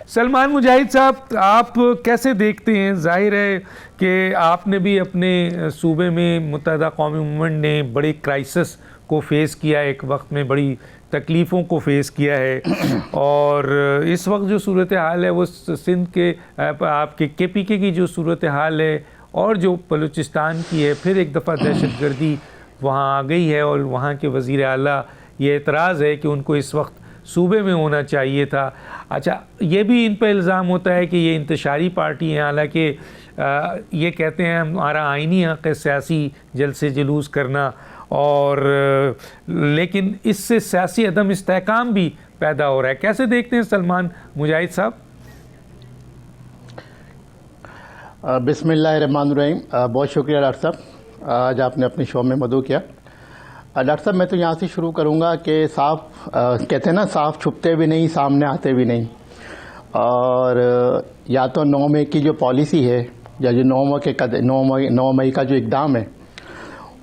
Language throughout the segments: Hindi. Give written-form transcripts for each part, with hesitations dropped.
सलमान मुजाहिद साहब, आप कैसे देखते हैं? जाहिर है कि आपने भी अपने सूबे में मुत्तहदा कौमी मूवमेंट ने बड़े क्राइसिस को फेस किया, एक वक्त में बड़ी तकलीफ़ों को फेस किया है, और इस वक्त जो सूरत हाल है वो सिंध के आपके KPK की जो सूरत हाल है और जो बलूचिस्तान की है, फिर एक दफ़ा दहशतगर्दी वहाँ आ गई है, और वहाँ के वज़ीर आला ये एतराज़ है कि उनको इस वक्त सूबे में होना चाहिए था। अच्छा, ये भी इन पर इल्ज़ाम होता है कि ये इंतशारी पार्टी हैं, हालांकि ये कहते हैं हमारा आइनी हक़ है सियासी जलसे जुलूस करना, और लेकिन इससे सियासी अदम इस्तेहकाम भी पैदा हो रहा है। कैसे देखते हैं सलमान मुजाहिद साहब? बिस्मिल्लाहिर्रहमानिर्रहीम। बहुत शुक्रिया डॉक्टर साहब, आज आपने अपने शो में मदऊ किया। डॉक्टर साहब, मैं तो यहाँ से शुरू करूँगा कि साफ कहते हैं ना, साफ छुपते भी नहीं, सामने आते भी नहीं। और या तो 9 मई की जो पॉलिसी है, या जो 9 मई का जो इक़दाम है,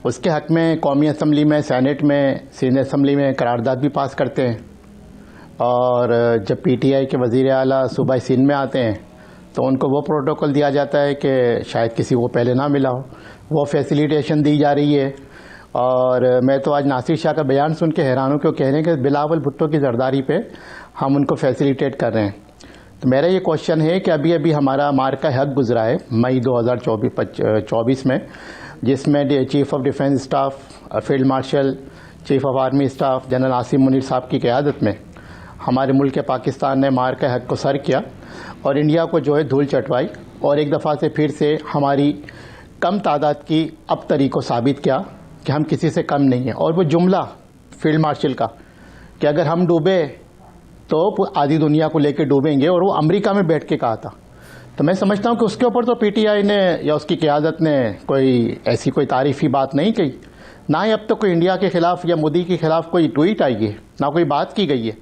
उसके हक़ में कौमी असम्बली में, सेनेट में, सिंध असम्बली में करारदाद भी पास करते हैं। और जब PTI के वज़ीर आला सूबाई सिंध में आते हैं तो उनको वो प्रोटोकॉल दिया जाता है कि शायद किसी को पहले ना मिला हो, वो फैसिलिटेशन दी जा रही है। और मैं तो आज नासिर शाह का बयान सुन के हैरान हूँ कि वो कह रहे हैं कि बिलावल भुट्टो की जरदारी पे हम उनको फैसिलिटेट कर रहे हैं। तो मेरा ये क्वेश्चन है कि अभी अभी हमारा मार्का हक गुजरा है मई 2024 में, जिसमें chief of defence staff, field marshal, chief of army staff general Asim Munir साहब की क़यादत में हमारे मुल्क पाकिस्तान ने मार्का हक को सर किया और इंडिया को जो है धूल चटवाई, और एक दफ़ा से फिर से हमारी कम तादाद की अब तरी को साबित किया कि हम किसी से कम नहीं हैं। और वो जुमला फील्ड मार्शल का कि अगर हम डूबे तो आधी दुनिया को लेकर डूबेंगे, और वो अमेरिका में बैठ के कहा था। तो मैं समझता हूँ कि उसके ऊपर तो PTI ने या उसकी क़यादत ने कोई तारीफ़ी बात नहीं कही, ना ही अब तक कोई इंडिया के ख़िलाफ़ या मोदी के ख़िलाफ़ कोई ट्वीट आई है, ना कोई बात की गई है।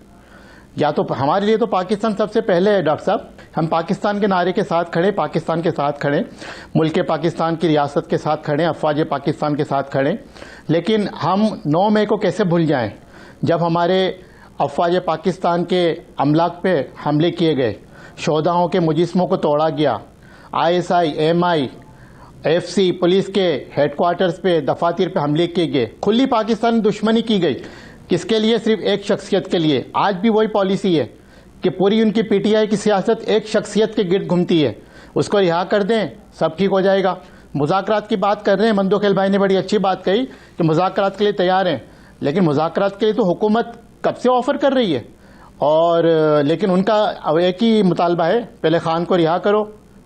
या तो हमारे लिए तो पाकिस्तान सबसे पहले है डॉक्टर साहब, हम पाकिस्तान के नारे के साथ खड़े, पाकिस्तान के साथ खड़े, मुल्क पाकिस्तान की रियासत के साथ खड़े, अफवाज पाकिस्तान के साथ खड़े। लेकिन हम 9 मई को कैसे भूल जाएं, जब हमारे अफवाज पाकिस्तान के अमलाक पे हमले किए गए, शोधाओं के मुजिस्मों को तोड़ा गया, ISI, MI, FC पुलिस के हेडक्वार्टर्स पे, दफातर पे हमले किए गए, खुली पाकिस्तान दुश्मनी की गई। किसके लिए? सिर्फ एक शख्सियत के लिए। आज भी वही पॉलिसी है कि पूरी उनकी PTI की सियासत एक शख्सियत के गिर्द घूमती है। उसको रिहा कर दें, सब ठीक हो जाएगा। मुज़ाकरात की बात कर रहे हैं, मंदोखेल भाई ने बड़ी अच्छी बात कही कि मुज़ाकरात के लिए तैयार हैं, लेकिन मुज़ाकरात के लिए तो हुकूमत कब से ऑफ़र कर रही है। और लेकिन उनका एक ही मुतालबा है, पहले खान को रिहा करो।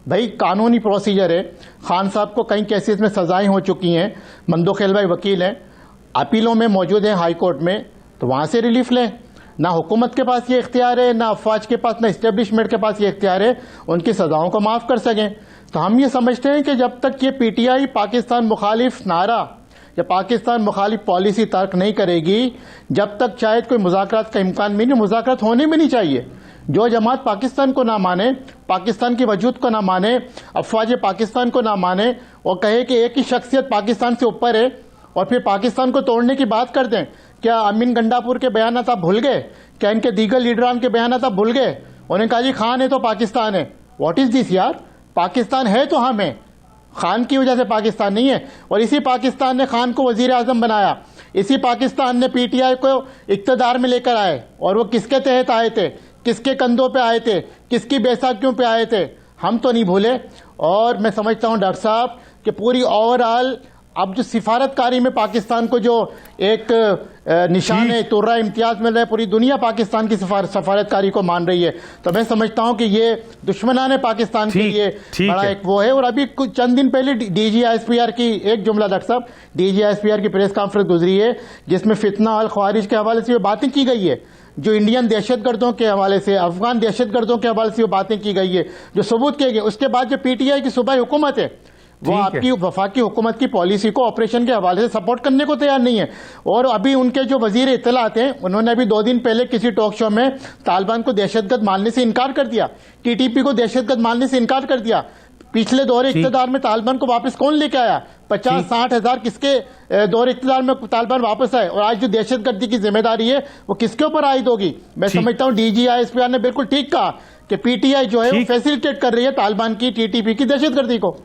भाई कानूनी प्रोसीजर है, खान साहब को कई केसेस में सजाएं हो चुकी हैं, मंदोखेल भाई वकील हैं, अपीलों में मौजूद हैं हाई कोर्ट में, तो वहाँ से रिलीफ लें। ना हुकूमत के पास ये इख्तियार है, ना अफवाज के पास, ना इस्टेब्लिशमेंट के पास ये इख्तियार है उनकी सज़ाओं को माफ़ कर सकें। तो हम ये समझते हैं कि जब तक ये PTI पाकिस्तान मुखालिफ नारा या पाकिस्तान मुखालिफ पॉलिसी तर्क नहीं करेगी, जब तक शायद कोई मुज़ाकरात का इम्कान भी नहीं, मुज़ाकरात होने भी नहीं चाहिए। जो जमात पाकिस्तान को ना माने, पाकिस्तान के वजूद को ना माने, अफवाज पाकिस्तान को ना माने, और कहे कि एक ही शख्सियत पाकिस्तान से ऊपर है, और फिर पाकिस्तान को तोड़ने की बात कर दें। क्या अमीन गंडापुर के बयानात आप भूल गए? क्या इनके दीगर लीडरान के बयानात आप भूल गए? उन्होंने कहा जी खान है तो पाकिस्तान है। व्हाट इज दिस यार? पाकिस्तान है तो हम हैं, खान की वजह से पाकिस्तान नहीं है। और इसी पाकिस्तान ने खान को वजीर आजम बनाया, इसी पाकिस्तान ने PTI को इक़्तिदार में लेकर आए, और वो किसके तहत आए थे, किसके कंधों पे आए थे, किसकी बैसाखियों पे आए थे, हम तो नहीं भूले। और मैं समझता हूँ डॉक्टर साहब कि पूरी ओवरऑल अब जो सिफारतकारी में पाकिस्तान को जो एक निशान है, तुर्रा इम्तियाज मिल रहा है, पूरी दुनिया पाकिस्तान की सफारतकारी को मान रही है। तो मैं समझता हूं कि ये दुश्मनाने पाकिस्तान के लिए बड़ा एक वो है। और अभी कुछ चंद दिन पहले DG-ISPR की एक जुमला डॉक्टर साहब, DG-ISPR की प्रेस कॉन्फ्रेंस गुजरी है, जिसमें फितना अल ख्वारिज के हवाले से बातें की गई है, जो इंडियन दहशतगर्दों के हवाले से, अफगान दहशतगर्दों के हवाले से वो बातें की गई है, जो सबूत किए गए। उसके बाद जो PTI की सूबाई हुकूमत है, वो आपकी वफाकी हुकूमत की पॉलिसी को ऑपरेशन के हवाले से सपोर्ट करने को तैयार नहीं है। और अभी उनके जो वजीर इत्तलात हैं, उन्होंने अभी 2 दिन पहले किसी टॉक शो में तालिबान को दहशतगर्द मानने से इनकार कर दिया, TTP को दहशतगर्द मानने से इनकार कर दिया। पिछले दौरे इक़्तिदार में तालिबान को वापस कौन लेके आया? 50-60 हज़ार किसके दौरे इक़्तिदार में तालिबान वापस आए? और आज जो दहशतगर्दी की जिम्मेदारी है वो किसके ऊपर आयद होगी? मैं समझता हूँ DG-ISPR ने बिल्कुल ठीक कहा कि पीटीआई जो है वो ठीक। फैसिलिटेट कर रही है तालिबान की टीटीपी की दहशतगर्दी को।